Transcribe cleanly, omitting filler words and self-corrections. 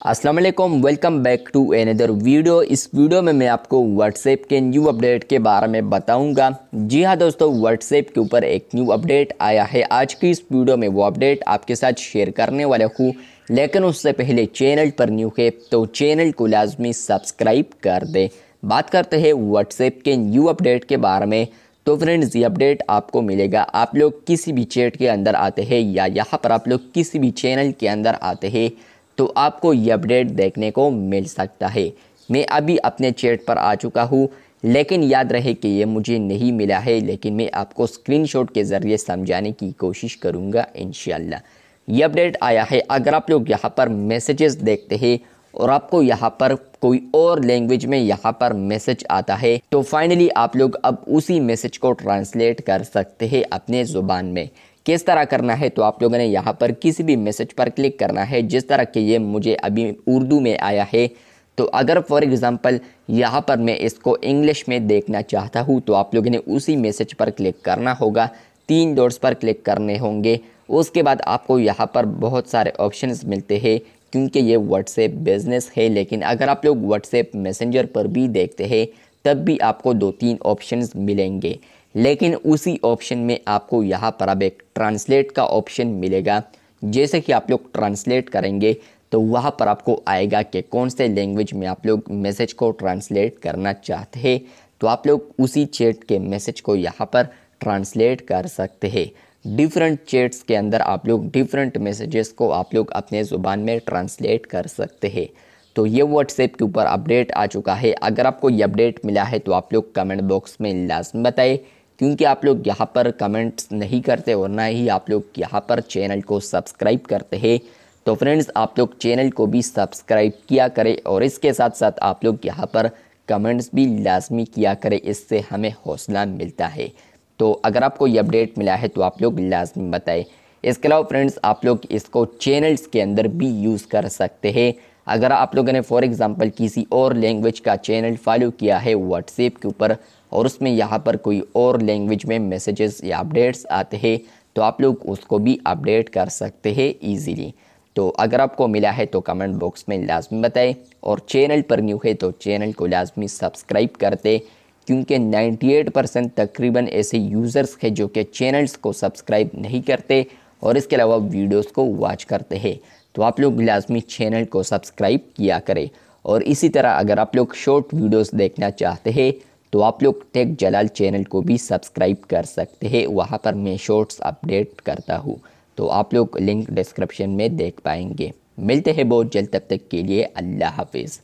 अस्सलाम वालेकुम, welcome back to another video. इस वीडियो में मैं आपको व्हाट्सएप के न्यू अपडेट के बारे में बताऊंगा। जी हाँ दोस्तों, व्हाट्सएप के ऊपर एक न्यू अपडेट आया है। आज की इस वीडियो में वो अपडेट आपके साथ शेयर करने वाला हूँ, लेकिन उससे पहले चैनल पर न्यू है तो चैनल को लाजमी सब्सक्राइब कर दें। बात करते हैं व्हाट्सएप के न्यू अपडेट के बारे में। तो फ्रेंड्स, ये अपडेट आपको मिलेगा, आप लोग किसी भी चैट के अंदर आते हैं या यहाँ पर आप लोग किसी भी चैनल के अंदर आते हैं तो आपको ये अपडेट देखने को मिल सकता है। मैं अभी अपने चैट पर आ चुका हूँ, लेकिन याद रहे कि ये मुझे नहीं मिला है, लेकिन मैं आपको स्क्रीनशॉट के ज़रिए समझाने की कोशिश करूँगा इंशाल्लाह। ये अपडेट आया है। अगर आप लोग यहाँ पर मैसेजेस देखते हैं और आपको यहाँ पर कोई और लैंग्वेज में यहाँ पर मैसेज आता है तो फाइनली आप लोग अब उसी मैसेज को ट्रांसलेट कर सकते हैं अपने ज़ुबान में। किस तरह करना है, तो आप लोगों ने यहाँ पर किसी भी मैसेज पर क्लिक करना है। जिस तरह के ये मुझे अभी उर्दू में आया है, तो अगर फॉर एग्ज़ाम्पल यहाँ पर मैं इसको इंग्लिश में देखना चाहता हूँ तो आप लोगों ने उसी मैसेज पर क्लिक करना होगा, 3 डॉट्स पर क्लिक करने होंगे। उसके बाद आपको यहाँ पर बहुत सारे ऑप्शंस मिलते हैं, क्योंकि ये व्हाट्सएप बिज़नेस है। लेकिन अगर आप लोग व्हाट्सएप मैसेंजर पर भी देखते हैं तब भी आपको 2-3 ऑप्शंस मिलेंगे, लेकिन उसी ऑप्शन में आपको यहाँ पर अब एक ट्रांसलेट का ऑप्शन मिलेगा। जैसे कि आप लोग ट्रांसलेट करेंगे तो वहाँ पर आपको आएगा कि कौन से लैंग्वेज में आप लोग मैसेज को ट्रांसलेट करना चाहते हैं, तो आप लोग उसी चैट के मैसेज को यहाँ पर ट्रांसलेट कर सकते हैं। डिफरेंट चैट्स के अंदर आप लोग डिफरेंट मैसेजेस को आप लोग अपने ज़ुबान में ट्रांसलेट कर सकते हैं। तो ये व्हाट्सएप के ऊपर अपडेट आ चुका है। अगर आपको ये अपडेट मिला है तो आप लोग कमेंट बॉक्स में लाजमी बताएं, क्योंकि आप लोग यहाँ पर कमेंट्स नहीं करते और ना ही आप लोग यहाँ पर चैनल को सब्सक्राइब करते हैं। तो फ्रेंड्स, आप लोग चैनल को भी सब्सक्राइब किया करें और इसके साथ साथ आप लोग यहाँ पर कमेंट्स भी लाजमी किया करें, इससे हमें हौसला मिलता है। तो अगर आपको ये अपडेट मिला है तो आप लोग लाजमी बताएं। इसके अलावा फ्रेंड्स, आप लोग इसको चैनल्स के अंदर भी यूज़ कर सकते हैं। अगर आप लोगों ने फॉर एग्ज़ाम्पल किसी और लैंग्वेज का चैनल फॉलो किया है व्हाट्सएप के ऊपर और उसमें यहाँ पर कोई और लैंग्वेज में मैसेजेस या अपडेट्स आते हैं तो आप लोग उसको भी अपडेट कर सकते हैं ईजीली। तो अगर आपको मिला है तो कमेंट बॉक्स में लाजमी बताएं, और चैनल पर न्यू है तो चैनल को लाजमी सब्सक्राइब करते, क्योंकि 98% तकरीबन ऐसे यूज़र्स हैं जो कि चैनल्स को सब्सक्राइब नहीं करते और इसके अलावा वीडियोस को वॉच करते हैं। तो आप लोग लाजमी चैनल को सब्सक्राइब किया करें। और इसी तरह अगर आप लोग शॉर्ट वीडियोस देखना चाहते हैं तो आप लोग टेक जलाल चैनल को भी सब्सक्राइब कर सकते हैं, वहाँ पर मैं शॉर्ट्स अपडेट करता हूँ। तो आप लोग लिंक डिस्क्रिप्शन में देख पाएंगे। मिलते हैं बहुत जल्द, तब तक के लिए अल्लाह हाफिज़।